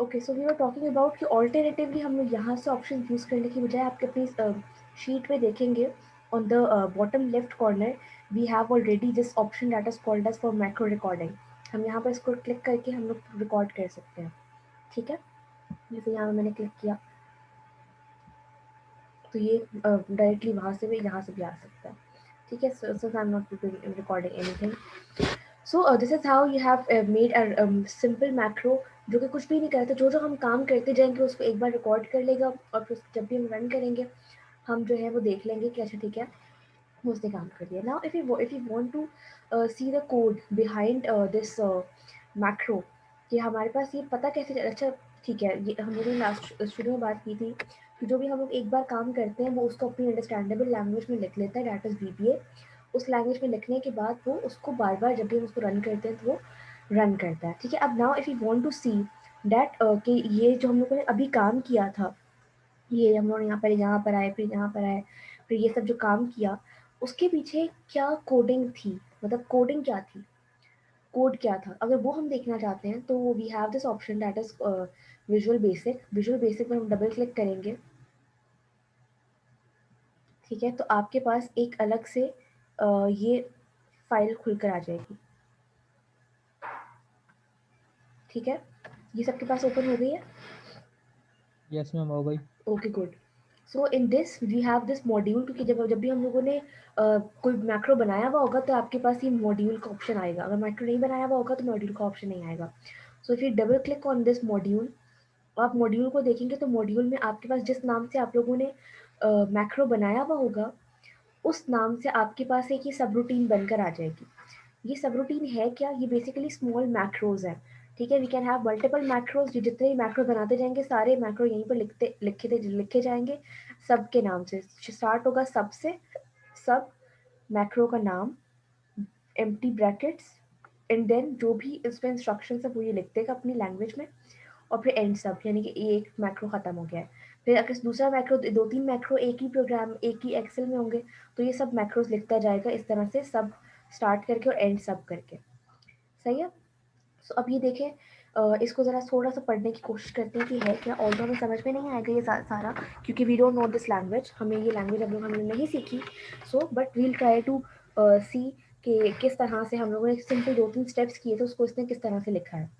Okay, so we were talking about कि alternatively हम लोग यहाँ से ऑप्शन यूज़ करने की बजाय आपके अपनी शीट में देखेंगे on the bottom left corner we have already this option that is called as for macro recording. हम यहाँ पर इसको क्लिक करके हम लोग रिकॉर्ड कर सकते हैं। ठीक है, जैसे यहाँ मैंने क्लिक किया तो ये डायरेक्टली वहाँ से भी यहाँ से भी आ सकता है। ठीक है, so I am not recording anything. So this is how you have made a simple macro जो कि कुछ भी नहीं करते, जो जो हम काम करते जाएंगे उसको एक बार रिकॉर्ड कर लेगा और फिर जब भी हम रन करेंगे हम जो है वो देख लेंगे कि अच्छा ठीक है उसने काम कर दिया। Now if you want to see the code behind this macro कि हमारे पास ये पता कैसे अच्छा ठीक है, ये हम लोगों ने लास्ट शुरू में बात की थी कि जो भी हम लोग एक बार काम करते हैं वो उसको अपनी अंडरस्टैंडेबल लैंग्वेज में लिख लेता है, दैट इज VBA। उस लैंग्वेज में लिखने के बाद वो उसको बार बार जब भी हम उसको रन करते हैं तो वो रन करता है। ठीक है, अब now if you want to see that कि ये जो हम लोगों ने अभी काम किया था, ये हम लोग यहाँ पर आए फिर यहाँ पर आए फिर ये सब जो काम किया उसके पीछे क्या कोडिंग थी, मतलब कोडिंग क्या थी, कोड क्या था, अगर वो हम देखना चाहते हैं तो we have this option that is visual basic. Visual basic पर हम डबल क्लिक करेंगे। ठीक है, तो आपके पास एक अलग से ये फाइल खुलकर आ जाएगी। ठीक है, ये सबके पास ओपन हो गई है। यस मैम, हो गई। Okay good. So in this we have this module, क्योंकि जब जब भी हम लोगों ने कोई मैक्रो बनाया हुआ होगा तो आपके पास ये मॉड्यूल का ऑप्शन आएगा, अगर मैक्रो नहीं बनाया हुआ होगा तो मॉड्यूल का ऑप्शन नहीं आएगा। सो if U double click on this module, आप मॉड्यूल को देखेंगे तो मॉड्यूल में आपके पास जिस नाम से आप लोगों ने मैक्रो बनाया हुआ होगा उस नाम से आपके पास एक ये सब रूटीन बनकर आ जाएगी। ये सब रूटीन है क्या, ये बेसिकली स्मॉल मैक्रोज है। ठीक है, we can have multiple macros, जितने भी मैक्रो बनाते जाएंगे सारे मैक्रो यहीं पर लिखे जाएंगे सब के नाम से। स्टार्ट होगा सब से, सब मैक्रो का नाम, एम्प्टी ब्रैकेट्स, एंड देन जो भी इसमें इंस्ट्रक्शन है वो ये लिख देगा अपनी लैंग्वेज में, और फिर एंड सब, यानी कि ये एक मैक्रो खत्म हो गया है। फिर अगर दूसरा मैक्रो, दो तीन मैक्रो एक ही प्रोग्राम एक ही एक्सेल में होंगे तो ये सब मैक्रोज लिखता जाएगा इस तरह से, सब स्टार्ट करके और एंड सब करके। सही है। सो अब ये देखें, इसको ज़रा थोड़ा सा पढ़ने की कोशिश करते हैं कि है क्या। और तो हमें समझ में नहीं आएगा ये सारा, क्योंकि we don't know this language, हमें ये लैंग्वेज अब लोग हमने नहीं सीखी। So but we'll try to see कि किस तरह से हम लोगों ने सिंपल दो तीन स्टेप्स किए थे उसको इसने किस तरह से लिखा है।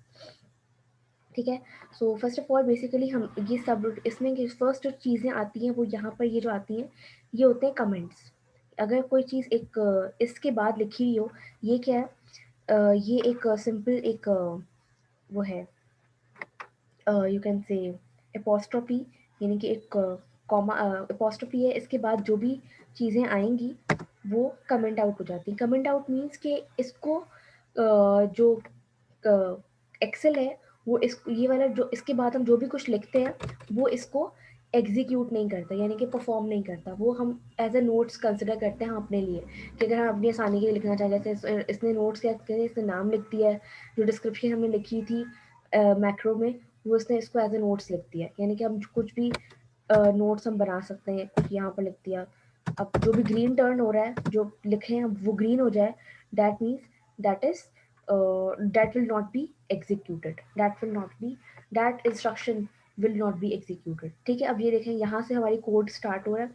ठीक है, so first of all basically हम ये सब इसमें फर्स्ट जो चीज़ें आती हैं वो यहाँ पर ये जो आती हैं ये होते हैं कमेंट्स। अगर कोई चीज़ एक इसके बाद लिखी हुई हो, ये क्या है, ये एक सिंपल एक वो है, यू कैन से एपोस्ट्रोफी, यानी कि एक कॉमा एपोस्ट्रोफी है, इसके बाद जो भी चीज़ें आएंगी वो कमेंट आउट हो जाती हैं। कमेंट आउट मीन्स कि इसको जो एक्सेल है वो इस ये वाला जो इसके बाद हम जो भी कुछ लिखते हैं वो इसको एग्जीक्यूट नहीं करता, यानी कि परफॉर्म नहीं करता, वो हम एज ए नोट्स कंसिडर करते हैं अपने लिए, कि अगर हम अपनी आसानी के लिए लिखना चाहें, जैसे इसने नोट्स क्या कहते हैं, इसने नाम लिख दिया है, जो डिस्क्रिप्शन हमने लिखी थी मैक्रो में वो इसने इसको एज ए नोट्स लिख दिया, यानी कि हम कुछ भी नोट्स हम बना सकते हैं, कुछ यहाँ पर लिख दिया। अब जो भी ग्रीन टर्न हो रहा है जो लिखे हैं वो ग्रीन हो जाए, that means that is that will not be executed, that will not be, that instruction will not be executed। ठीक है, अब ये देखें यहाँ से हमारी कोड स्टार्ट हो रहा है,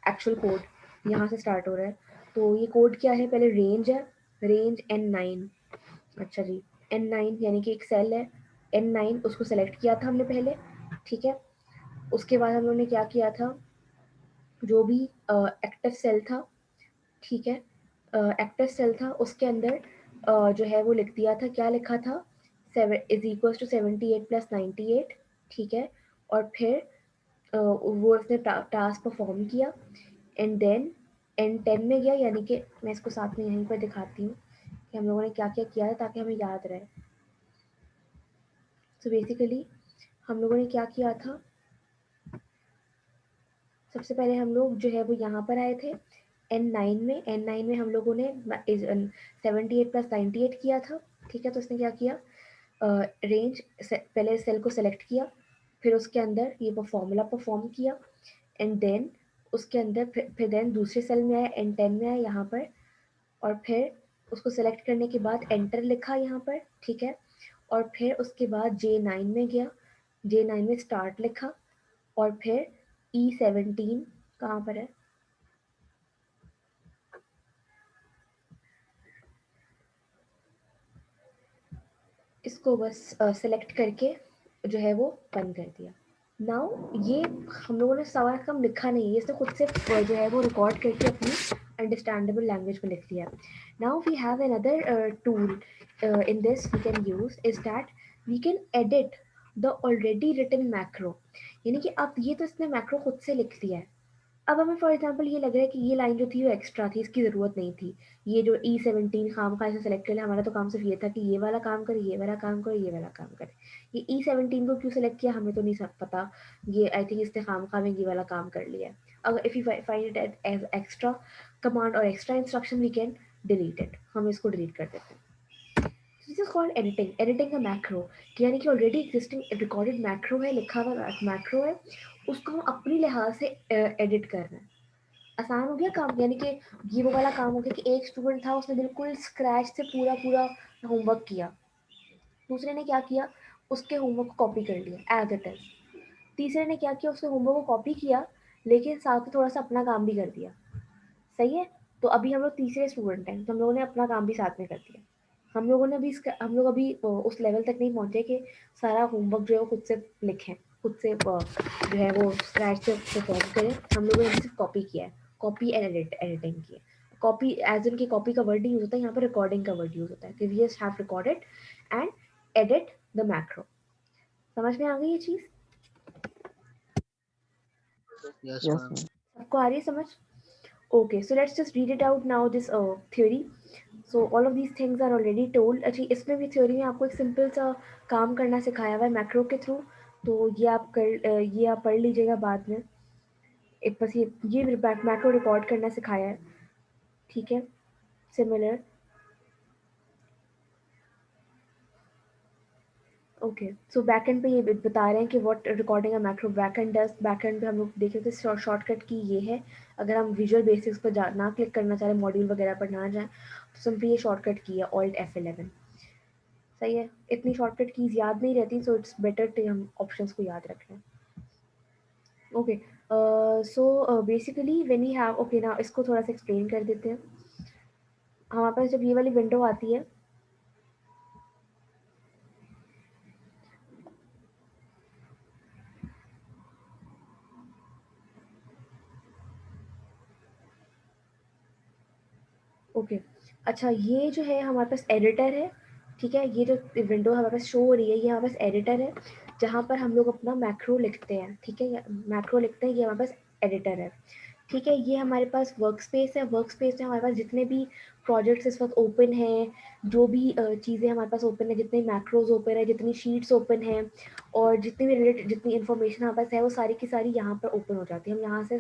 एक्चुअल कोड यहाँ से स्टार्ट हो रहा है। तो ये कोड क्या है, पहले रेंज है, रेंज N9। अच्छा जी, N9 यानी कि एक सेल है N9, उसको सेलेक्ट किया था हमने पहले। ठीक है, उसके बाद हम लोगों ने क्या किया था, जो भी एक्टिव सेल था, ठीक है, एक्टिव सेल था उसके अंदर जो है वो लिख दिया था, क्या लिखा था, 7 = 78 + 98। ठीक है, और फिर वो उसने टास्क परफॉर्म किया, एंड देन N10 में गया, यानी कि मैं इसको साथ में यहीं पर दिखाती हूँ कि हम लोगों ने क्या क्या किया है ताकि हमें याद रहे। सो बेसिकली हम लोगों ने क्या किया था, सबसे पहले हम लोग जो है वो यहाँ पर आए थे N9 में हम लोगों ने 78 + 98 किया था। ठीक है, तो उसने क्या किया, रेंज पहले सेल को सेलेक्ट किया, फिर उसके अंदर ये वो फॉर्मूला परफॉर्म किया, एंड देन उसके अंदर फिर देन दूसरे सेल में आया N10 में आया यहाँ पर, और फिर उसको सेलेक्ट करने के बाद एंटर लिखा यहाँ पर। ठीक है, और फिर उसके बाद J9 में गया, J9 में स्टार्ट लिखा और फिर E17 कहाँ पर है, इसको बस सेलेक्ट करके जो है वो बंद कर दिया। नाउ ये हम लोगों ने सारा काम लिखा नहीं है, इसने खुद से जो है वो रिकॉर्ड करके अपनी अंडरस्टैंडेबल लैंग्वेज में लिख दिया। Now we have another tool in this we can use is that we can edit the already written macro. यानी कि अब ये तो इसने मैक्रो खुद से लिख दिया है, अब हमें फॉर एग्जाम्पल ये लग रहा है कि ये लाइन जो थी वो एक्स्ट्रा थी, इसकी ज़रूरत नहीं थी। ये जो E17 खामखा इसे सेलेक्ट कर लिया, हमारा तो काम सिर्फ ये था कि ये वाला काम करे, ये वाला काम करे, ये वाला काम करे। ये E17 को क्यों सेलेक्ट किया हमें तो नहीं सब पता, ये आई थिंक इसने खामखा में ये वाला काम कर लिया है। अगर if you find it as extra command और extra instruction we can delete it, हम इसको डिलीट कर देते हैं। This is called editing, editing a macro. यानी कि ऑलरेडी एग्जिस्टिंग रिकॉर्डेड मैक्रो है, लिखा हुआ मैक्रो है, उसको हम अपनी लिहाज से एडिट कर रहे हैं। आसान हो गया काम, यानी कि ये वो वाला काम हो गया कि एक स्टूडेंट था उसने बिल्कुल स्क्रैच से पूरा पूरा होमवर्क किया, दूसरे ने क्या किया उसके होमवर्क को कॉपी कर लिया एज इट इज, तीसरे ने क्या किया उसके होमवर्क को कॉपी किया लेकिन साथ में थोड़ा सा अपना काम भी कर दिया। सही है, तो अभी हम लोग तीसरे स्टूडेंट हैं तो हम लोगों ने अपना काम भी साथ में कर दिया। हम लोगों ने अभी हम लोग अभी उस लेवल तक नहीं पहुंचे कि सारा होमवर्क जो है वो खुद से लिखें, खुद से जो है वो स्क्रैच से परफॉर्म करें। हम लोगों ने सिर्फ कॉपी किया है, कॉपी एंड एडिटिंग की है। कॉपी एज इनकी कॉपी का वर्ड नहीं यूज होता है, यहाँ पर रिकॉर्डिंग का वर्ड यूज होता है कि we just have recorded and edit the macro. समझ में आ गई ये चीज़? Yes, yes ma'am. मैम। सबको आ रही है समझ? Okay, so let's just read it out now, this theory. So all of these things are already told। अच्छा, इसमें भी थ्योरी में आपको एक सिंपल सा काम करना सिखाया हुआ है मैक्रो के थ्रू, तो ये आप पढ़ लीजिएगा बाद में। एक बस ये मैक्रो रिकॉर्ड करना सिखाया है, ठीक है, similar. Okay, so back and पे ये बता रहे हैं कि what recording a macro back and does. Back and पे हम लोग देख रहे थे शॉर्टकट की ये है, अगर हम विजुअल बेसिक्स पर ना क्लिक करना चाह रहे, मॉड्यूल वगैरह पर ना जाए, तो सिंपली ये शॉर्टकट की है ऑल्ट F11। सही है, इतनी शॉर्टकट कीज याद नहीं रहती, सो इट्स बेटर कि हम ऑप्शंस को याद रख लें। Okay, so basically when we have, okay ना इसको थोड़ा सा एक्सप्लेन कर देते हैं। हमारे पास जब ये वाली विंडो आती है, ओके, अच्छा ये जो है हमारे पास एडिटर है, ठीक है, ये जो विंडो हमारे पास शो हो रही है ये हमारे पास एडिटर है, जहाँ पर हम लोग अपना मैक्रो लिखते हैं, ठीक है, मैक्रो लिखते हैं, ये हमारे पास एडिटर है। ठीक है, ये हमारे पास वर्क स्पेस है, वर्क स्पेस में हमारे पास जितने भी प्रोजेक्ट्स इस वक्त ओपन हैं, जो भी चीज़ें हमारे पास ओपन है, जितने मैक्रोज ओपन है, जितनी शीट्स ओपन हैं, और जितनी भी रिलेटेड जितनी इन्फॉर्मेशन हमारे पास है वो सारी की सारी यहाँ पर ओपन हो जाती है। हम यहाँ से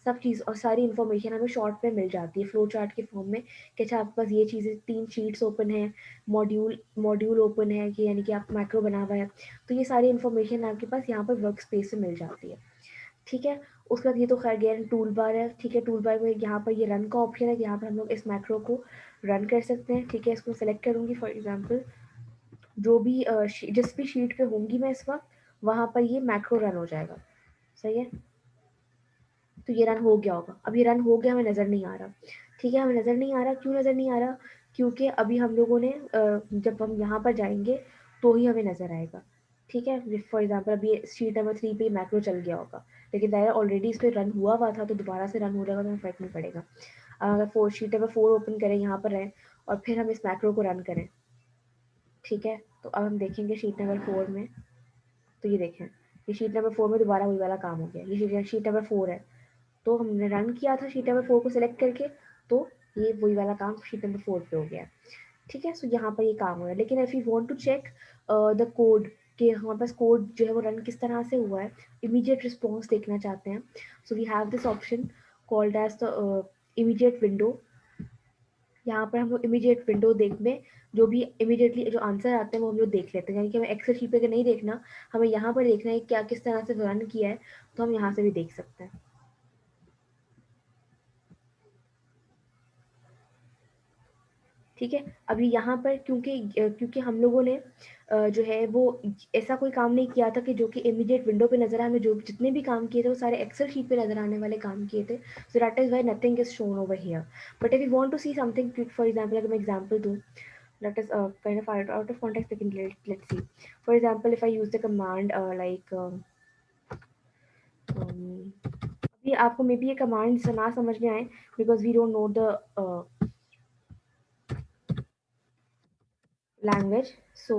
सब चीज़ और सारी इन्फॉर्मेशन हमें शॉर्ट में मिल जाती है फ्लो चार्ट के फॉर्म में कि अच्छा आपके पास ये चीज़ें 3 शीट्स ओपन है, मॉड्यूल मॉड्यूल ओपन है कि यानी कि आप मैक्रो बना हुआ है, तो ये सारी इन्फॉर्मेशन आपके पास यहाँ पर वर्क स्पेस से मिल जाती है। ठीक है, उसके बाद ये तो खैर गया टूल बार है, ठीक है, टूल बार में यहाँ पर ये रन का ऑप्शन है, यहाँ पर हम लोग इस मैक्रो को रन कर सकते हैं। ठीक है, इसको सेलेक्ट करूँगी फॉर एग्जांपल, जो भी जिस भी शीट पे होंगी मैं इस वक्त, वहाँ पर ये मैक्रो रन हो जाएगा। सही है, तो ये रन हो गया होगा, अब ये रन हो गया हमें नज़र नहीं आ रहा। ठीक है, हमें नज़र नहीं आ रहा, क्यों नज़र नहीं आ रहा, क्योंकि अभी हम लोगों ने जब हम यहाँ पर जाएंगे तो ही हमें नज़र आएगा। ठीक है, फॉर एग्जाम्पल अभी शीट नंबर 3 पे मैक्रो चल गया होगा, लेकिन दायरा ऑलरेडी इस पर रन हुआ हुआ था तो दोबारा से रन हो जाएगा तो हमें फ़र्क नहीं पड़ेगा। अगर शीट नंबर 4 ओपन करें यहाँ पर रहें और फिर हम इस मैक्रो को रन करें, ठीक है, तो अब हम देखेंगे शीट नंबर 4 में, तो ये देखें, ये शीट नंबर 4 में दोबारा वही वाला काम हो गया, ये शीट नंबर 4 है, तो हमने रन किया था शीट नंबर 4 को सिलेक्ट करके, तो ये वही वाला काम शीट नंबर 4 पे हो गया। ठीक है, सो यहाँ पर ये काम हो रहा है, लेकिन if you want to check the code कि हमारे पास कोड जो है वो रन किस तरह से हुआ है, इमीडिएट रिस्पॉन्स देखना चाहते हैं, so we have this option called as the immediate window. यहाँ पर हम लोग इमीडिएट विंडो देख में जो भी इमीडिएटली जो आंसर आते हैं वो हम लोग देख लेते हैं, यानी कि हमें एक्सेल शीट पे नहीं देखना, हमें यहाँ पर देखना है क्या किस तरह से रन किया है, तो हम यहाँ से भी देख सकते हैं। ठीक है। अभी यहाँ पर क्योंकि हम लोगों ने जो है वो ऐसा कोई काम नहीं किया था कि जो कि इमीडिएट विंडो पे नज़र आए, हमें जो जितने भी काम किए थे वो सारे एक्सेल शीट पे नज़र आने वाले काम किए थे, so that is why nothing is shown over here. But if you want to see something, for example अगर मैं एग्जांपल दूँ, that is kind of out of context, we can let's see. For example, if I use the command um, अभी आपको may be ये command ना समझ में आए because we don't know the language. So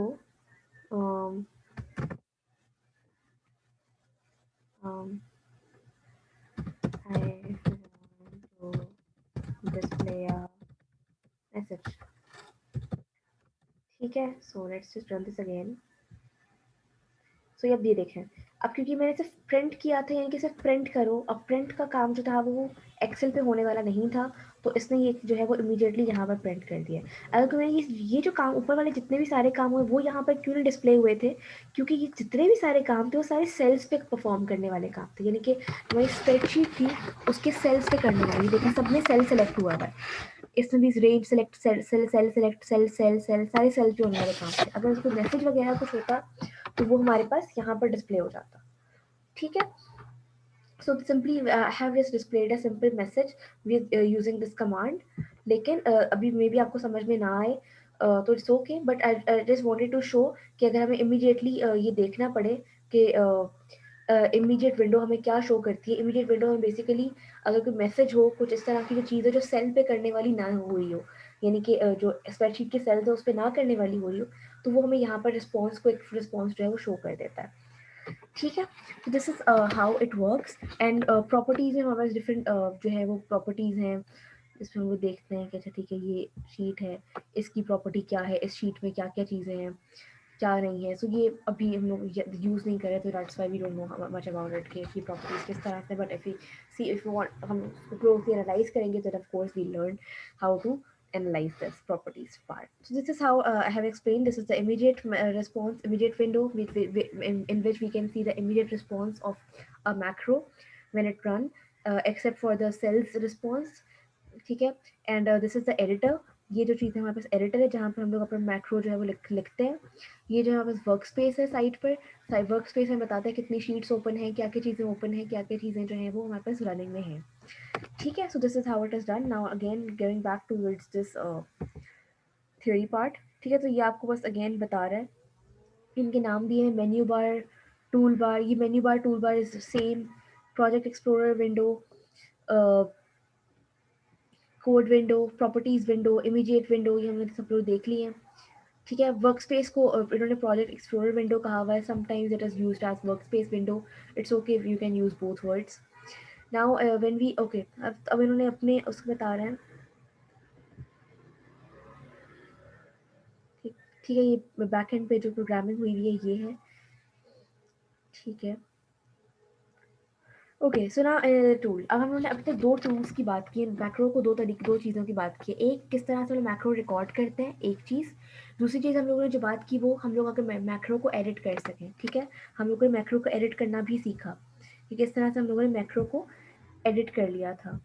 um, um, I want to display a message. ठीक है, so let's just run this again. सो अब ये देखें, अब क्योंकि मैंने सिर्फ प्रिंट किया था, यानी कि सिर्फ प्रिंट करो, अब प्रिंट का काम जो था वो एक्सेल पे होने वाला नहीं था, तो इसने ये जो है वो इमीडिएटली यहाँ पर प्रिंट कर दिया। अगर क्यों ये जो काम ऊपर वाले जितने भी सारे काम हुए वो यहाँ पर क्यों नहीं डिस्प्ले हुए थे, क्योंकि ये जितने भी सारे काम थे वो सारे सेल्स पे परफॉर्म करने वाले काम थे, यानी कि हमारी स्प्रेडशीट थी उसके सेल्स पे करने वाली। देखिए सब में सेल सेलेक्ट हुआ हुआ है, इसमें भी range select, cell cell cell select, cell cell cell सारे सेल पे होने वाले काम थे। अगर उसको मैसेज वगैरह कुछ होता तो वो हमारे पास यहाँ पर डिस्प्ले हो जाता। ठीक है, so simply I have just displayed a simple message with using this command. लेकिन अभी मे बी आपको समझ में ना आए तो it's okay, but I just wanted to show कि अगर हमें इमीडिएटली ये देखना पड़े कि इमीडिएट विंडो हमें क्या शो करती है। इमीडिएट विंडो में बेसिकली अगर कोई मैसेज हो, कुछ इस तरह की जो चीज़ है जो सेल पे करने वाली ना हुई हो, यानी कि जो स्प्रेडशीट के सेल्स है उस पर ना करने वाली हो रही हो, तो वो हमें यहाँ पर रिस्पॉन्स को एक रिस्पॉन्स जो है वो शो कर देता है। ठीक है, तो this is how it works. And properties में हमारे पास डिफरेंट जो है वो प्रॉपर्टीज हैं, इसमें हम लोग देखते हैं कि अच्छा ठीक है ये शीट है, इसकी प्रॉपर्टी क्या है, इस शीट में क्या क्या चीज़ें हैं क्या नहीं है। सो ये अभी हम लोग यूज़ नहीं करें, तो that's why we don't know much about it कि इसकी प्रॉपर्टीज किस तरह से। बट इफ यू वांट, हम क्लोजली एनालाइज करेंगे तो of course we learn how to analyze this properties part. So this is how I have explained. This is the immediate response, immediate window in which we can see the immediate response of a macro when it run, except for the cells response. ठीक है, and this is the editor. ये जो चीज़ है हमारे पास editor है जहाँ पर हम लोग अपना मैक्रो जो है वो लिखते हैं। ये जो हमारे पास वर्क स्पेस है साइट पर, साइड वर्क स्पेस में बताता है कितनी शीट्स ओपन है, क्या क्या चीज़ें ओपन है, क्या क्या चीज़ें जो है वो हमारे पास रनिंग में है। ठीक है, so this is how it is done. Now again going back towards this theory part. ठीक है, तो ये आपको बस अगेन बता रहा है, इनके नाम दिए हैं मेन्यू बार, टूल बार। ये menu bar tool bar is same, project explorer window, code window, properties window, immediate window, ये हमने सब लोग देख लिए हैं। ठीक है, वर्क स्पेस को इन्होंने प्रोजेक्ट एक्सप्लोरर विंडो कहा हुआ है, sometimes it is used as work space window, it's okay if you can use both words. Now when we okay, अब इन्होंने अपने उसको बता रहे हैं। ठीक, ठीक है, ये बैक एंड पे जो प्रोग्रामिंग हुई हुई है ये है। ठीक है, ओके, सो ना टूल, अब हम लोगों ने अभी तक दो टूल्स की बात की है, मैक्रो को दो चीज़ों की बात की है। एक किस तरह से हम मैक्रो रिकॉर्ड करते हैं, एक चीज़। दूसरी चीज़ हम लोगों ने जो बात की वो हम लोग अगर मैक्रो को एडिट कर सकें। ठीक है, हम लोगों ने मैक्रो को एडिट करना भी सीखा कि किस तरह से हम लोगों ने मैक्रो को एडिट कर लिया था।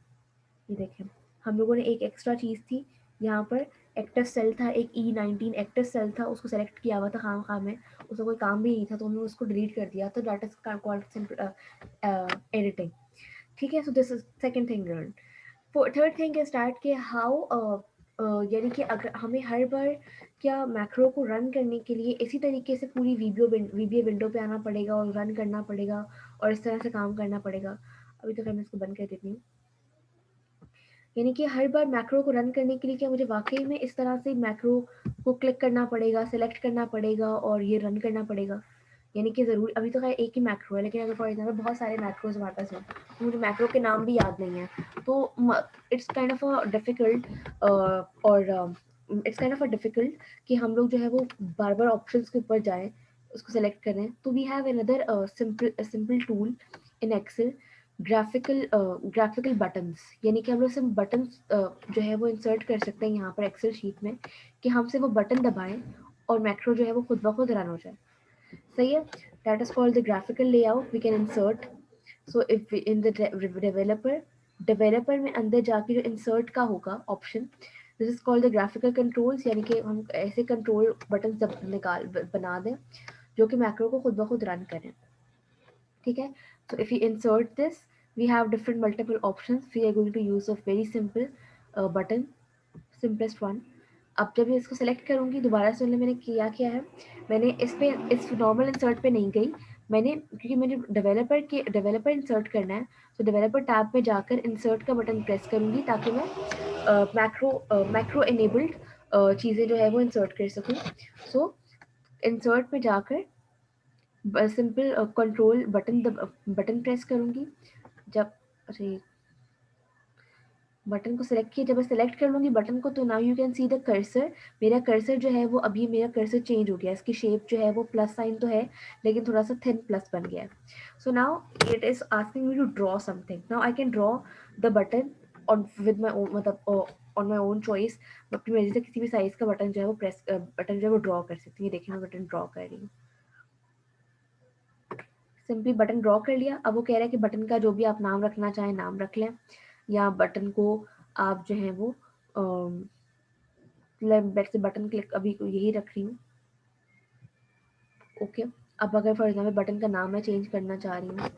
ये देखें, हम लोगों ने एक एक्स्ट्रा चीज़ थी यहाँ पर, एक्टिव सेल था, एक E19 एक्टिव सेल था, उसको सेलेक्ट किया हुआ था खाम खा में, उसका कोई काम भी नहीं था तो हमने उसको डिलीट कर दिया, तो दैट इज कॉल्ड एडिटिंग। ठीक है, so this is second thing learn. Third thing is that कि हाउ यानी कि अगर हमें हर बार क्या मैक्रो को रन करने के लिए इसी तरीके से पूरी वीबीए विंडो पे आना पड़ेगा और रन करना पड़ेगा और इस तरह से काम करना पड़ेगा। अभी तो मैं इसको बंद कर देती हूँ। यानी कि हर बार मैक्रो को रन करने के लिए क्या मुझे वाकई में इस तरह से मैक्रो को क्लिक करना पड़ेगा, सेलेक्ट करना पड़ेगा और ये रन करना पड़ेगा? यानी कि ज़रूरी, अभी तो खैर एक ही मैक्रो है, लेकिन अगर फॉर एग्जाम्पल बहुत सारे मैक्रोज हमारे पास हैं तो मुझे मैक्रो के नाम भी याद नहीं है, तो it's kind of a difficult और it's kind of a difficult कि हम लोग जो है वो बार बार ऑप्शंस के ऊपर जाएँ, उसको सेलेक्ट करें। तो we have another simple tool in Excel, graphical buttons. यानी कि हम लोग सिर्फ बटन्स जो है वो इंसर्ट कर सकते हैं यहाँ पर एक्सेल शीट में, कि हम सिर्फ वो बटन दबाएं और मैक्रो जो है वो खुद ब खुद रन हो जाए। सही है, that is called the graphical layout we can insert. So if in the developer में अंदर जाके जो इंसर्ट का होगा option, this is called the graphical controls, यानी कि हम ऐसे कंट्रोल बटन बना दें जो कि मैक्रो को खुद ब खुद रन करें, ठीक है। So if you insert this, we have different multiple options, we are going to use a very simple button, simplest one. अब जब मैं इसको सेलेक्ट करूँगी, दोबारा से मैंने किया क्या है, मैंने इस नॉर्मल इंसर्ट पे नहीं गई, मैंने, क्योंकि मुझे डेवलपर इंसर्ट करना है, तो डेवलपर टैब पे जाकर इंसर्ट का बटन प्रेस करूँगी ताकि मैं मैक्रो इनेबल्ड चीज़ें जो है वो इंसर्ट कर सकूँ। सो इंसर्ट में जाकर सिंपल कंट्रोल बटन प्रेस करूँगी। जब अरे बटन को सेलेक्ट किया, जब मैं सेलेक्ट कर लूँगी बटन को, तो now you can see the cursor, मेरा कर्सर जो है वो अभी मेरा कर्सर चेंज हो गया, इसकी शेप जो है वो प्लस साइन तो है लेकिन थोड़ा सा थिन प्लस बन गया है। So now it is asking me to draw something, now I can draw the button on with my own, मतलब ऑन माई ओन चॉइस, अपनी मर्जी से किसी भी साइज का बटन जो है वो बटन जो है वो ड्रॉ कर सकती हूँ। देखिए मैं बटन ड्रॉ कर रही हूँ, सिंपली बटन ड्रॉ कर लिया। अब वो कह रहा है कि बटन का जो भी आप नाम रखना चाहें नाम रख लें, या बटन को आप जो है वो बेड से बटन क्लिक अभी यही रख रही हूँ, ओके। अब अगर फॉर एग्जाम्पल बटन का नाम मैं चेंज करना चाह रही हूँ,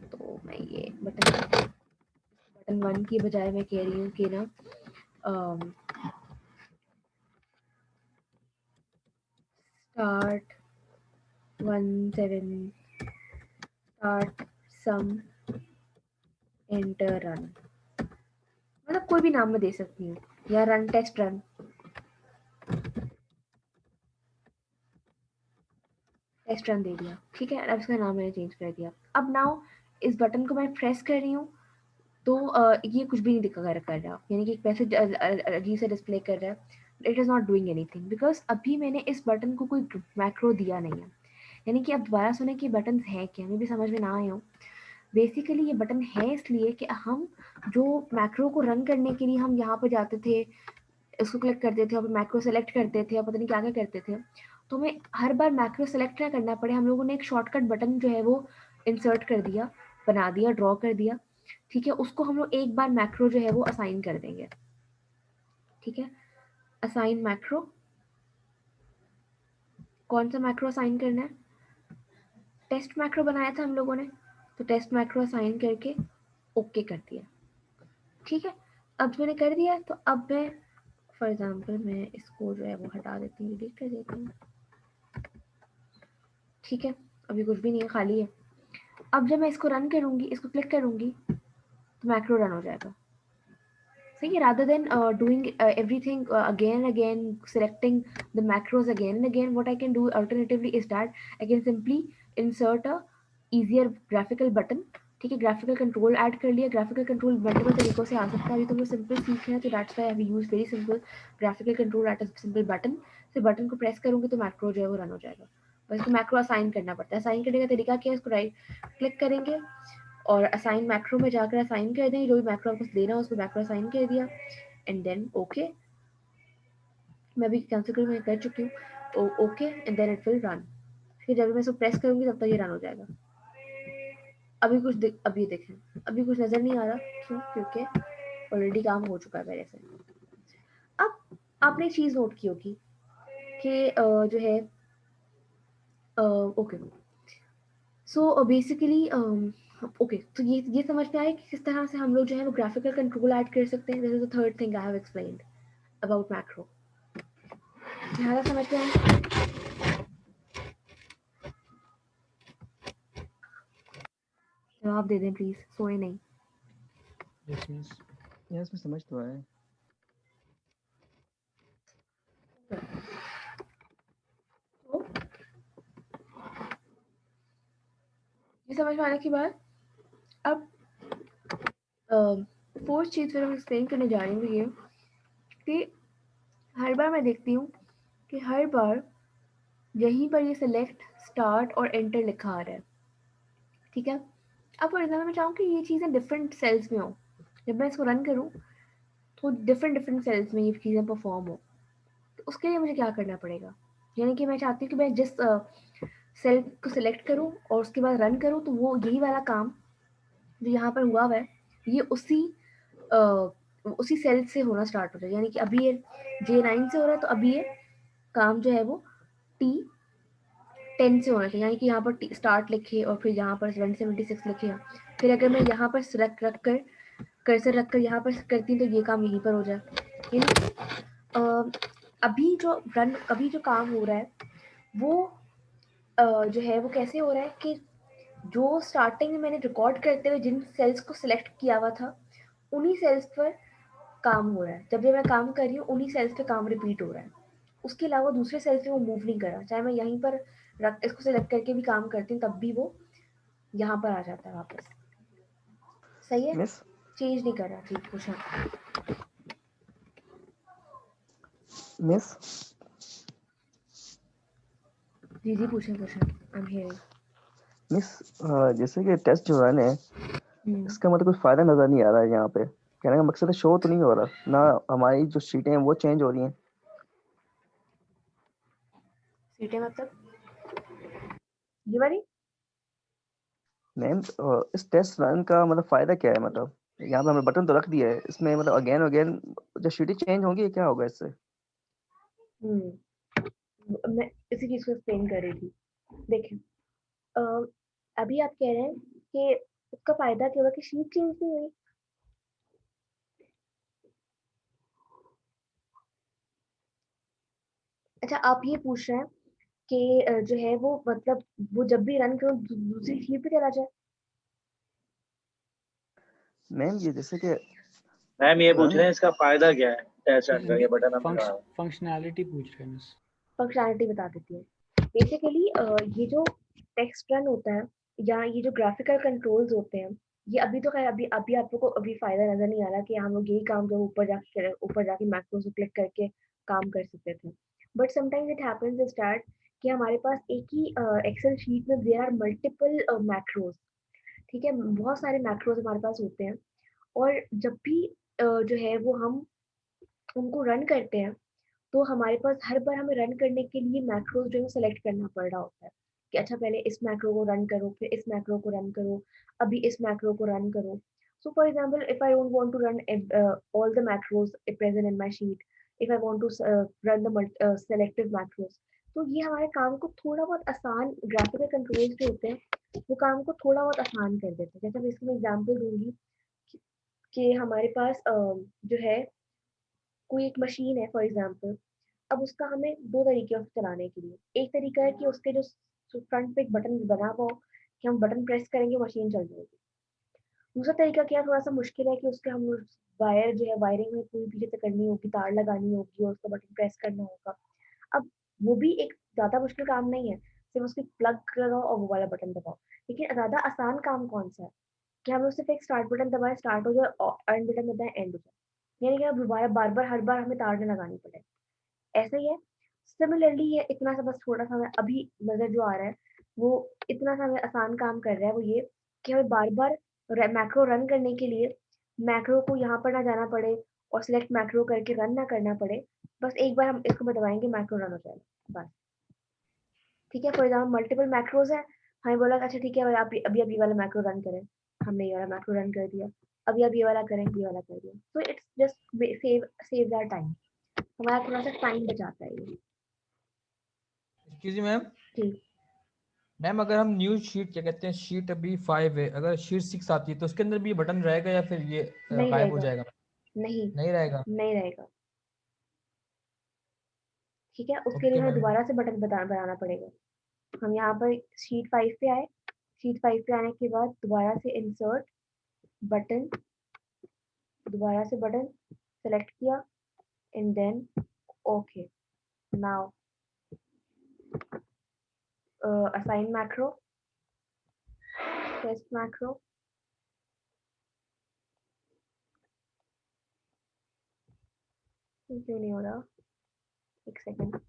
तो मैं ये बटन 1 की बजाय मैं कह रही हूँ कि ना start 17 start some enter run, मतलब कोई भी नाम मैं दे सकती हूँ, या run test run, test run दे दिया, ठीक है। अब इसका नाम मैंने चेंज कर दिया। अब नाउ इस बटन को मैं प्रेस कर रही हूँ, तो ये कुछ भी नहीं दिखा कर रहा, यानी कि एक मैसेज अजीब से डिस्प्ले कर रहा है, it is not doing anything because अभी मैंने इस बटन को कोई मैक्रो दिया नहीं है। यानी कि अब दोबारा सुने कि बटन हैं क्या, हमें भी समझ में ना आए हो। बेसिकली ये बटन है इसलिए कि हम जो मैक्रो को रन करने के लिए हम यहाँ पर जाते थे, इसको क्लिक करते थे और मैक्रो सेलेक्ट करते थे और पता नहीं क्या क्या करते थे, तो हमें हर बार मैक्रो सेलेक्ट ना करना पड़े, हम लोगों ने एक शॉर्टकट बटन जो है वो इंसर्ट कर दिया, बना दिया, ड्रॉ कर दिया, ठीक है। उसको हम लोग एक बार मैक्रो जो है वो असाइन कर देंगे, ठीक है। असाइन मैक्रो, कौन सा मैक्रो असाइन करना है, टेस्ट मैक्रो बनाया था हम लोगों ने, तो टेस्ट मैक्रो असाइन करके ओके कर दिया, ठीक है। अब मैंने कर दिया, तो अब मैं फॉर एग्जाम्पल मैं इसको जो है वो हटा देती हूँ, डिलीट कर देती हूँ, ठीक है। अभी कुछ भी नहीं है, खाली है। अब जब मैं इसको रन करूंगी, इसको क्लिक करूंगी, तो मैक्रो रन हो जाएगा, सही है। Rather than doing everything again and again, selecting the macros again and again, what I can do alternatively is that I can simply insert a easier graphical button, ठीक है। Graphical control add कर लिया, graphical control multiple तरीकों से आ सकता है, अभी तो वो सिंपल सीख है, तो that's why I use very simple graphical control at a simple button. से बटन को प्रेस करूंगी तो मैक्रो जो है वो रन हो जाएगा, बस इसको मैक्रो असाइन करना पड़ता है। असाइन करने का तरीका क्या है, इसको राइट क्लिक करेंगे और असाइन मैक्रो में जाकर असाइन कर देंगे, जो भी मैक्रो आपको देना हो उसको मैक्रो असाइन कर दिया, एंड देन ओके। मैं अभी कैंसिल कर मैं कर चुकी हूँ, okay and then it will run. फिर जब मैं इसको प्रेस करूंगी तब तक ये रन हो जाएगा। अभी देखें, अभी कुछ नज़र नहीं आ रहा, क्यों, क्योंकि ऑलरेडी काम हो चुका है मेरे से। अब आपने चीज़ नोट की होगी कि जो है ओके, सो बेसिकली ओके, तो ये समझ में आया कि किस तरह से हम लोग जो है वो ग्राफिकल कंट्रोल ऐड कर सकते हैं। This is the third thing I have explained about macro. ज़्यादा समझ में आया, जवाब दे दें प्लीज़, सोए नहीं। यस यस, यस मैं समझ तो आया। तो ये समझ में आने के बाद अब फोर्थ चीज़ फिर हम एक्सप्लेन करने जा रही हूँ ये कि हर बार मैं देखती हूँ कि हर बार यहीं पर ये सेलेक्ट स्टार्ट और एंटर लिखा आ रहा है, ठीक है। अब फॉर एग्जाम्पल मैं चाहूँ कि ये चीज़ें डिफरेंट सेल्स में हो, जब मैं इसको रन करूँ तो डिफरेंट डिफरेंट सेल्स में ये चीज़ें परफॉर्म हो, तो उसके लिए मुझे क्या करना पड़ेगा, यानी कि मैं चाहती हूँ कि मैं जिस सेल को सिलेक्ट करूँ और उसके बाद रन करूँ, तो वो यही वाला काम जो यहाँ पर हुआ हुआ है ये उसी उसी सेल से होना स्टार्ट हो जाए, यानी कि अभी ये J9 से हो रहा है तो अभी ये काम जो है वो T10 से होना चाहिए, यानी कि यहाँ पर स्टार्ट लिखे और फिर यहाँ पर 176 लिखे। फिर अगर मैं यहाँ पर रख कर कर्सर रख कर यहाँ पर करती हूँ तो ये काम यहीं पर हो जाए। यानी अभी जो काम हो रहा है वो जो है वो कैसे हो रहा है कि जो स्टार्टिंग में मैंने रिकॉर्ड करते हुए जिन सेल्स को सिलेक्ट किया हुआ था उन्हीं सेल्स पर काम हो रहा है। जब भी मैं काम कर रही हूँ उन्हीं सेल्स पे काम रिपीट हो रहा है, उसके अलावा दूसरे सेल्स पे वो मूव नहीं कर रहा। चाहे मैं यहीं पर इसको सिलेक्ट करके भी काम करती हूँ तब भी वो यहाँ पर आ जाता है वापस। सही है, मिस चेंज नहीं कर रहा। ठीक, पूछा। मिस जी जी, पूछें पूछें, आई एम हियरिंग। मिस जैसे कि टेस्ट जो रन है हम्म, इसका मतलब कुछ फायदा नजर नहीं आ रहा है यहाँ पे। कहने का मकसद है शो तो नहीं हो रहा ना, हमारी जो शीटें हैं वो चेंज हो रही हैं। सीटें मतलब ये वाली? मैम इस टेस्ट रन का मतलब फायदा क्या है? मतलब यहाँ पे हमने बटन तो रख दिया है, इसमें मतलब अगेन अगेन जो शीटें चेंज होंगी क्या होगा इससे? मैं इसी चीज को एक्सप्लेन कर रही थी। देखिए, अ, अभी आप कह रहे हैं कि उसका फायदा क्या होगा कि शीट चेंज नहीं हुई। अच्छा, आप ये पूछ रहे हैं कि जो है वो मतलब वो जब भी रन करो दूसरी शीट पे चला जाए। मैम ये जैसे कि मैम ये पूछ रन रहे हैं इसका फायदा क्या है टेस्ट रन का, इसकी ये बटन हमने लगाया। फंक्शनैलिटी पूछ रहे हैं बस। फंक्शनैलिटी बता देती है। बेसिकली ये जो टेक्स्ट रन होता है या ये जो ग्राफिकल कंट्रोल्स होते हैं, ये अभी तो खैर अभी अभी आप लोग को अभी फायदा नजर नहीं आ रहा कि हम लोग यही काम जो ऊपर जाके मैक्रोस को क्लिक करके काम कर सकते थे। But sometimes it happens is that कि हमारे पास एक ही एक्सेल शीट में देयर आर मल्टीपल मैक्रोस। ठीक है, बहुत सारे मैक्रोस हमारे पास होते हैं और जब भी जो है वो हम उनको रन करते हैं तो हमारे पास हर बार हमें रन करने के लिए मैक्रोज जो है सेलेक्ट करना पड़ रहा होता है कि अच्छा पहले इस मैक्रो को रन करो, फिर इस मैक्रो को रन करो, अभी इस मैक्रो को रन करो। So for example if I don't want to run all the macros present in my sheet, if I want to run the selective macros, तो ये हमारे काम को थोड़ा बहुत आसान, ग्राफिकल कंट्रोल्स जो होते हैं वो काम को थोड़ा बहुत आसान कर देते हैं। जैसे मैं इसमें एग्जांपल दूंगी कि हमारे पास जो है कोई एक मशीन है फॉर एग्जांपल। अब उसका हमें दो तरीके हैं उसको चलाने के लिए। एक तरीका है कि उसके जो फ्रंट पे एक बटन बना हुआ हो कि हम बटन प्रेस करेंगे मशीन चल जाएगी। दूसरा तरीका क्या है, थोड़ा सा मुश्किल है कि उसके हम वायर जो है वायरिंग में पूरी पीछे से करनी होगी, तार लगानी होगी और उसका बटन प्रेस करना होगा। अब वो भी एक ज्यादा मुश्किल काम नहीं है, सिर्फ उसकी प्लग लगाओ और वो वाला बटन दबाओ। लेकिन ज्यादा आसान काम कौन सा है कि हम सिर्फ एक स्टार्ट बटन दबाएं, स्टार्ट हो जाए, और एंड बटन दबाएं, एंड हो जाए। यानी कि अब दोबारा बार बार हर बार हमें तार नहीं लगानी पड़े। ऐसा ही है। सिमिलरली ये इतना सा बस थोड़ा सा हमें अभी नजर जो आ रहा है वो इतना सा हमें आसान काम कर रहा है, वो ये कि हमें बार बार मैक्रो रन करने के लिए मैक्रो को यहाँ पर ना जाना पड़े और सिलेक्ट मैक्रो करके रन ना करना पड़े। बस एक बार हम इसको दबाएंगे मैक्रो रन हो जाएगा बस। ठीक है, फॉर एग्जाम्पल मल्टीपल मैक्रोज है, हमें बोला अच्छा ठीक है आप अभी अभी वाला मैक्रो रन करें, हमने ये वाला मैक्रो रन कर दिया। अभी अब ये वाला करें, ये वाला कर दिया। तो it's just save that time, हमारा थोड़ा सा टाइम बचाता है ये। Excuse ma'am. जी। मैम अगर हम न्यू शीट क्या कहते हैं, शीट अभी 5 है, अगर शीट 6 आती है तो उसके अंदर भी ये बटन रहेगा या फिर ये नहीं गायब हो रहेगा, जाएगा? नहीं, नहीं रहेगा। नहीं रहेगा। ठीक है, उसके लिए ओके हमें मैम। दोबारा से बटन बनाना पड़ेगा। हम यहाँ पर शीट 5 पे आए, शीट 5 पे आने के बाद दोबारा से इंसर्ट बटन, दोबारा से बटन सेलेक्ट किया and then okay. Now assign macro, test macro. क्यों नहीं हो रहा, एक second.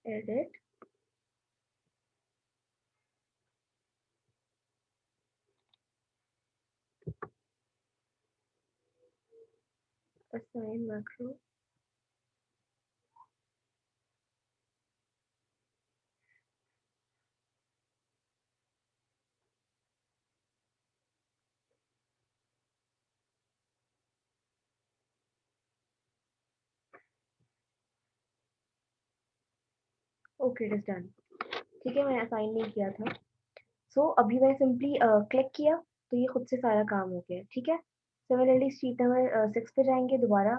edit, assign macro, okay it is done. ठीक है, मैंने असाइन नहीं किया था। सो अभी मैंने सिंपली क्लिक किया तो ये खुद से सारा काम हो गया। ठीक है, सिमिलरली शीट नंबर 6 पे जाएंगे दोबारा,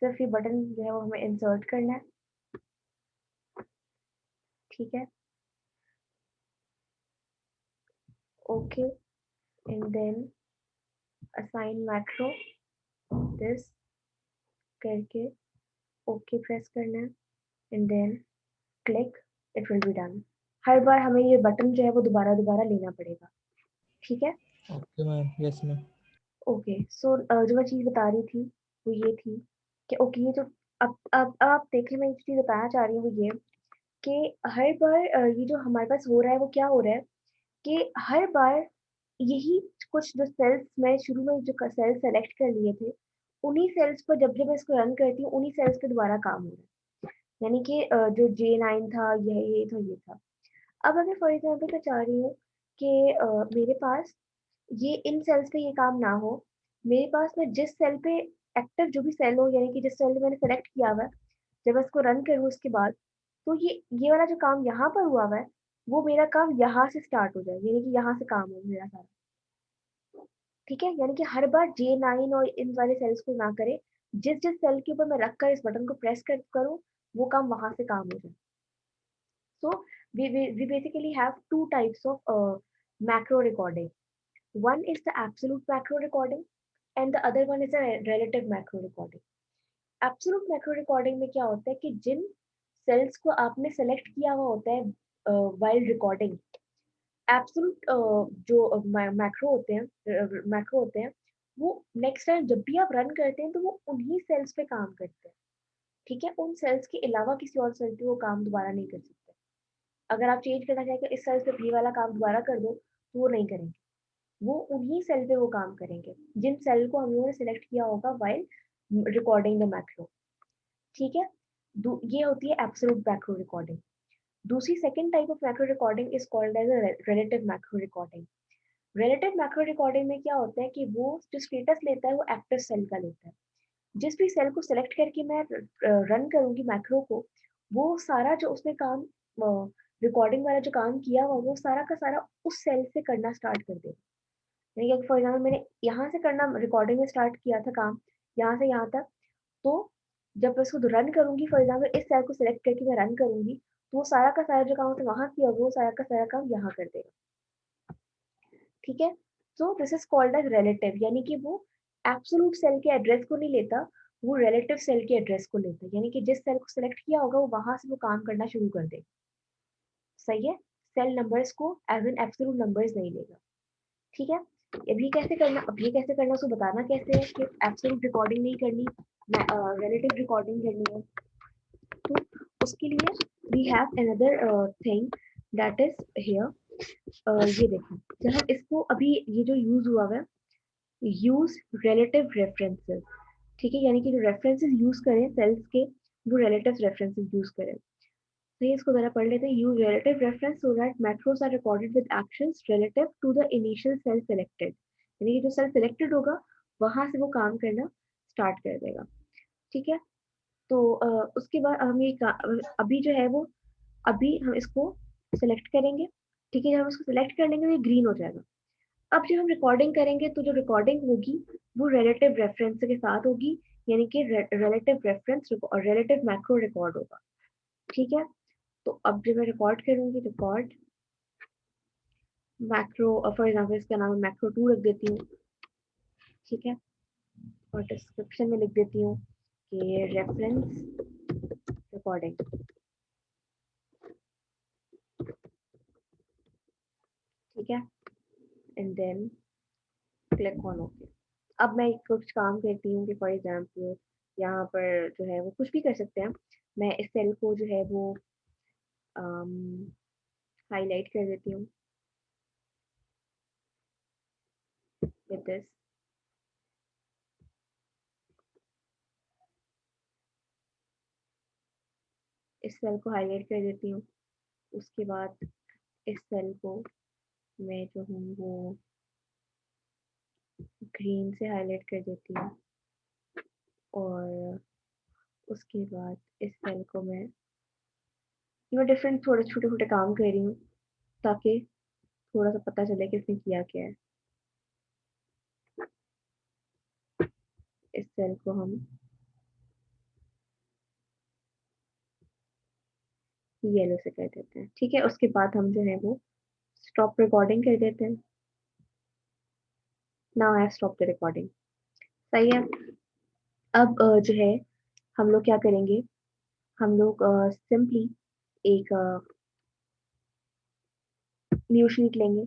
सिर्फ ये बटन जो है वो हमें इंसर्ट करना है। ठीक है, okay and then assign macro this करके ओके प्रेस करना है and then click, it will be done. हर बार हमें ये बटन जो है वो दोबारा दोबारा लेना पड़ेगा। ठीक है, okay ma'am, yes ma'am. Okay so जो मैं चीज़ बता रही थी वो ये थी कि ओके ये जो अब आप देखिए, मैं एक चीज़ बताना चाह रही हूँ वो ये कि हर बार ये जो हमारे पास हो रहा है वो क्या हो रहा है कि हर बार यही कुछ जो सेल्स मैं शुरू में जो सेल्स सेलेक्ट कर लिए थे, उन्हीं सेल्स पर जब जब मैं इसको रन करती हूँ उन्हीं सेल्स पे दोबारा काम हो रहा है। यानी कि जो J9 था, ये था, ये था। अब अगर फॉर एग्जाम्पल मैं चाह रही हूँ कि मेरे पास ये इन सेल्स पे ये काम ना हो, मेरे पास मैं जिस सेल पे एक्टिव जो भी सेल हो, यानी कि जिस सेल मैंने सेलेक्ट किया हुआ है, जब मैं इसको रन करूँ उसके बाद, तो ये वाला जो काम यहाँ पर हुआ हुआ है, वो मेरा काम यहाँ से स्टार्ट हो जाए, यानी कि यहाँ से काम हो मेरा सारा। ठीक है, यानी कि हर बार J9 और इन वाले सेल्स को ना करे, जिस जिस सेल के ऊपर मैं रखकर इस बटन को प्रेस करूँ, वो काम वहां से काम हो जाए। So we basically have two types of macro recording. One is the absolute macro recording and the other one is a relative macro recording. Absolute macro recording में क्या होता है कि जिन सेल्स को आपने सेलेक्ट किया हुआ होता है while recording, एब्सोल्यूट जो मैक्रो होते हैं वो नेक्स्ट टाइम जब भी आप रन करते हैं तो वो उन्हीं सेल्स पे काम करते हैं। ठीक है, उन सेल्स के अलावा किसी और सेल पे वो काम दोबारा नहीं कर सकते। अगर आप चेंज करना चाहें कि इस सेल पे ये वाला काम दोबारा कर दो तो वो नहीं करेंगे, वो उन्हीं सेल पे वो काम करेंगे जिन सेल को हम लोगों ने सिलेक्ट किया होगा व्हाइल रिकॉर्डिंग द मैक्रो। ठीक है, ये होती है एब्सोल्यूट मैक्रो रिकॉर्डिंग। दूसरी second type of macro recording is called as relative macro recording. Relative macro recording में क्या होता है कि वो जो स्टेटस लेता है वो एक्टिव सेल का लेता है। जिस भी सेल को सेलेक्ट करके मैं रन करूंगी मैक्रो को, वो सारा जो उसने काम रिकॉर्डिंग वाला जो काम किया हुआ वो सारा का सारा उस सेल से करना स्टार्ट कर देगा। यानी कि फॉर एग्जाम्पल मैंने यहाँ से करना रिकॉर्डिंग में स्टार्ट किया था काम, यहाँ से यहाँ तक, तो जब मैं उसको रन करूंगी, फॉर एग्जाम्पल इस सेल को सिलेक्ट करके मैं रन करूंगी, तो वो सारा का सारा जो काम उसने वहां किया वो सारा का सारा काम यहाँ कर देगा। ठीक है, so this is called as relative, यानी कि वो एब्सोल्यूट सेल के एड्रेस को नहीं लेता, वो रिलेटिव सेल के एड्रेस को लेता है, यानी कि जिस सेल को सिलेक्ट किया होगा वो वहां से वो काम करना शुरू कर देगा। सही है, सेल नंबर्स को एज एन एब्सोल्यूट नंबर्स नहीं लेगा। ठीक है, अब ये कैसे करना उसको बताना कैसे है कि एब्सोल्यूट रिकॉर्डिंग नहीं करनी, रिलेटिव रिकॉर्डिंग करनी है। तो उसके लिए we have another thing that is here. ये देखें, जब हम इसको अभी ये जो यूज हुआ है, यूज रिलेटिव रेफरेंसेस। ठीक है, यानी कि जो रेफरेंसेस यूज करें सेल्स के, वो रिलेटिव रेफरेंसेस यूज करें। तो ये इसको जरा पढ़ लेते हैं। Use relative reference so that macros are recorded with actions relative to the initial cell selected. यानी कि जो सेल सेलेक्टेड होगा वहां से वो काम करना स्टार्ट कर देगा। ठीक है, तो उसके बाद हम अभी जो है वो, अभी हम इसको सेलेक्ट करेंगे। ठीक है, जब हम इसको सेलेक्ट कर लेंगे तो ये ग्रीन हो जाएगा। अब जब हम रिकॉर्डिंग करेंगे तो जो रिकॉर्डिंग होगी वो रिलेटिव रेफरेंस के साथ होगी, यानी कि रिलेटिव रेफरेंस और रिलेटिव मैक्रो रिकॉर्ड होगा। ठीक है, तो अब जब मैं रिकॉर्ड करूंगी, रिकॉर्ड मैक्रो, फॉर एग्जाम्पल इसका नाम मैक्रो 2 रख देती हूँ। ठीक है, और डिस्क्रिप्शन में लिख देती हूँ कि रेफरेंस रिकॉर्डिंग। ठीक है, and then click on okay. अब मैं कुछ काम करती हूँ कि फॉर एग्जाम्पल यहाँ पर जो है वो कुछ भी कर सकते हैं। मैं इस सेल को जो है वो हाईलाइट कर देती हूँ विद दिस। इस सेल को हाईलाइट कर देती हूँ। उसके बाद इस सेल को मैं जो हूँ वो ग्रीन से हाईलाइट कर देती हूँ और उसके बाद इस सेल को मैं डिफरेंट थोड़े छोटे छोटे काम कर रही हूँ ताकि थोड़ा सा पता चले कि इसने किया क्या है। इस सेल को हम येलो से कर देते हैं, ठीक है। उसके बाद हम जो है वो स्टॉप रिकॉर्डिंग कर देते हैं। Now I have stop the recording. सही है। अब जो है हम लोग क्या करेंगे, हम लोग सिंपली एक न्यू शीट लेंगे,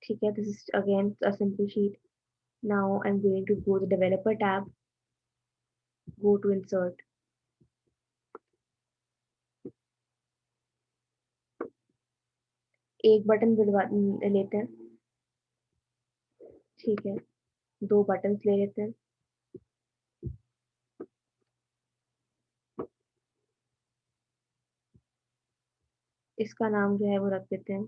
ठीक है। This is again a simple sheet. Now I am going to go the developer tab, go to insert, एक बटन लेते हैं, ठीक है। दो बटन ले लेते हैं। इसका नाम जो है वो रख देते हैं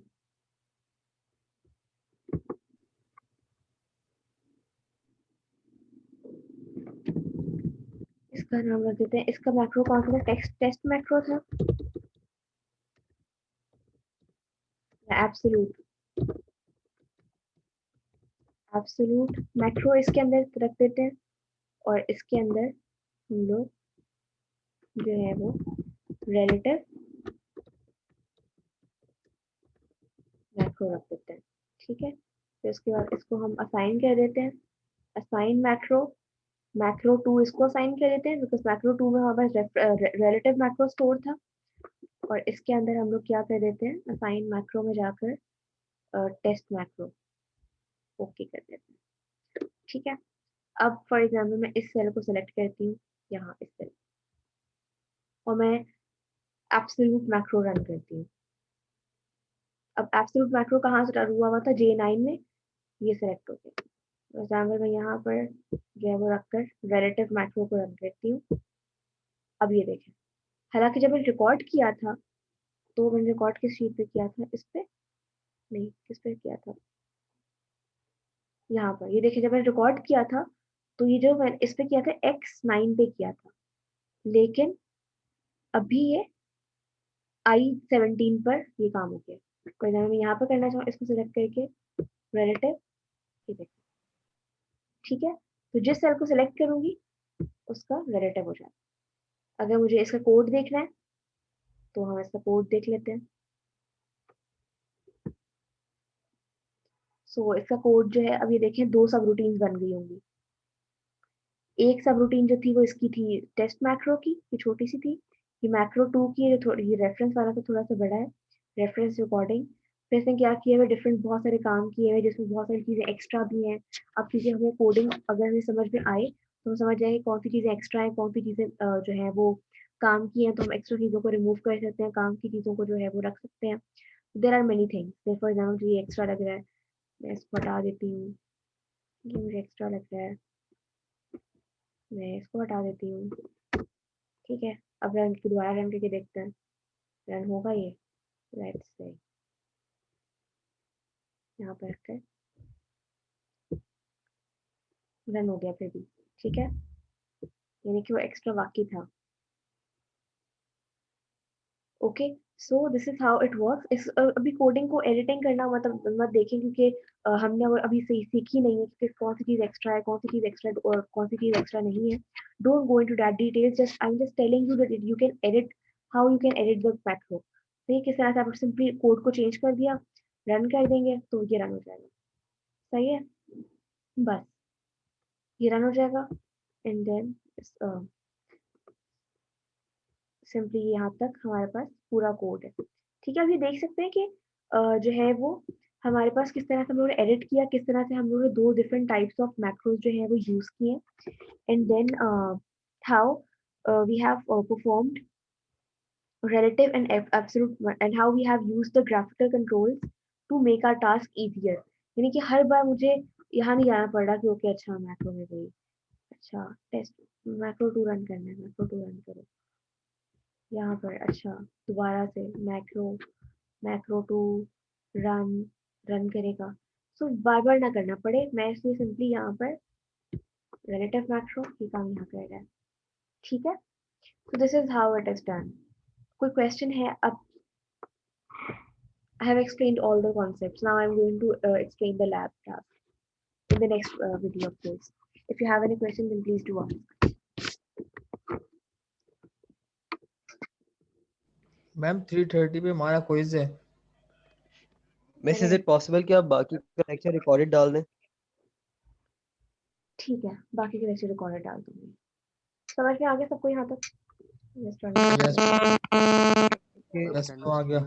इसका नाम रख देते हैं, इसका मैक्रो कौन सा था, टेस्ट मैक्रो था या एब्सोल्यूट। एब्सोल्यूट मैक्रो इसके अंदर रख देते हैं और इसके अंदर हम लोग जो है वो रिलेटिव मैक्रो रख देते हैं, ठीक है। फिर उसके बाद इसको हम असाइन कर देते हैं, असाइन मैक्रो, मैक्रो 2 इसको असाइन कर देते हैं बिकॉज मैक्रो 2 में हमारे पास रिलेटिव मैक्रो स्टोर था। और इसके अंदर हम लोग क्या कर देते हैं, असाइन मैक्रो में जाकर टेस्ट मैक्रो ओके कर देते हैं, ठीक है। अब फॉर एग्जाम्पल मैं इस सेल को सिलेक्ट करती हूँ, यहाँ इस सेल, और मैं एब्सोल्यूट मैक्रो रन करती हूँ। अब एब्सोल्यूट मैक्रो कहाँ से रन हुआ हुआ था, J9 में, ये सिलेक्ट हो गया। फॉर एग्जाम्पल मैं यहाँ पर जो है वो रखकर रिलेटिव मैक्रो को रन करती हूँ। अब ये देखें, हालांकि जब मैंने रिकॉर्ड किया था तो मैंने रिकॉर्ड किस शीट पे किया था, इस पे नहीं, किस पे किया था, यहाँ पर। ये देखिए जब मैंने रिकॉर्ड किया था तो ये जो मैंने इस पे किया था X9 पे किया था, लेकिन अभी ये I17 पर ये काम हो गया। कोई मैं यहाँ पर करना चाहूँ, इसको सिलेक्ट करके रिलेटिव, ठीक है, ठीक है। तो जिस सेल को सिलेक्ट करूंगी उसका रिलेटिव हो जाएगा। अगर मुझे इसका कोड देखना है तो हम इसका कोड देख लेते हैं। सो इसका कोड जो है, अब ये देखें दो सब रूटीन बन गई होंगी। एक सब रूटीन जो थी वो इसकी थी टेस्ट मैक्रो की, ये छोटी सी थी। ये मैक्रो 2 की जो थोड़ी, ये रेफरेंस वाला तो थोड़ा सा बड़ा है, रेफरेंस रिकॉर्डिंग। फिर इसने क्या किया है, डिफरेंट बहुत सारे काम किए हैं जिसमें बहुत सारी चीजें एक्स्ट्रा भी हैं। अब चीजें हमें कोडिंग अगर हमें समझ में आए तो हम समझ जाएंगे कौन सी चीजें एक्स्ट्रा है, कौन सी चीजें जो है वो काम की हैं। तो हम एक्स्ट्रा चीजों को रिमूव कर सकते हैं, काम की चीजों को जो है वो रख सकते हैं। There are many things. For example ये एक्स्ट्रा लग रहा है, मैं इसको हटा देती हूँ, ये मुझे एक्स्ट्रा लग रहा है, मैं इसको हटा देती हूँ, ठीक है। अब रन की दोबारा रन करके देखते हैं, रन होगा ये, लेट्स से यहाँ पर रखकर रन हो गया फिर भी, ठीक है। यानी कि वो एक्स्ट्रा बाकी था। Okay, so this is how it works. इस अभी कोडिंग को एडिटिंग करना मतलब मत देखें, क्योंकि हमने वो अभी सही सीखी नहीं है कि कौन सी चीज एक्स्ट्रा है, कौन सी चीज एक्स्ट्रा और कौन सी चीज एक्स्ट्रा नहीं है। Don't go into that details, just I am just telling you that you can edit, how you can edit the macro. तो ये किस तरह से आप सिंपली कोड को चेंज कर दिया, रन कर देंगे तो ये रन हो जाएगा। सही है, बस ये रन हो जाएगा एंड देन सिंपली यहाँ तक हमारे पास पूरा कोड है, ठीक है। अब ये देख सकते हैं कि जो है वो हमारे पास किस तरह से हम लोगों ने एडिट किया, किस तरह से हम लोगों ने दो डिफरेंट टाइप्स ऑफ मैक्रोज जो है वो यूज किए, and then how we have performed relative and absolute, and how we have used the graphical controls to make our task easier. यानी कि हर बार मुझे यहाँ नहीं जाना पड़ रहा कि ओके अच्छा मैक्रो में गई, अच्छा टेस्ट मैक्रो 2 रन करना है, मैक्रो 2 रन करो यहाँ पर, अच्छा दोबारा से मैक्रो 2 रन करेगा। सो बार बार ना करना पड़े, मैं इसलिए सिंपली यहाँ पर रिलेटिव मैक्रो ये काम यहाँ कर रहा है, ठीक है। So this is how it is done. कोई क्वेश्चन है? अब I have explained all the concepts. Now I'm going to explain the lab task in the next video of course. If you have any questions, then please do ask. Ma'am 3:30 पे हमारा quiz है। Miss is it possible कि आप बाकी का lecture recorded डाल दें? ठीक है, बाकी के लेक्चर रिकॉर्डेड डाल दूंगी। समझ में आ गया सबको यहाँ तक? यस Okay, यस आ गया।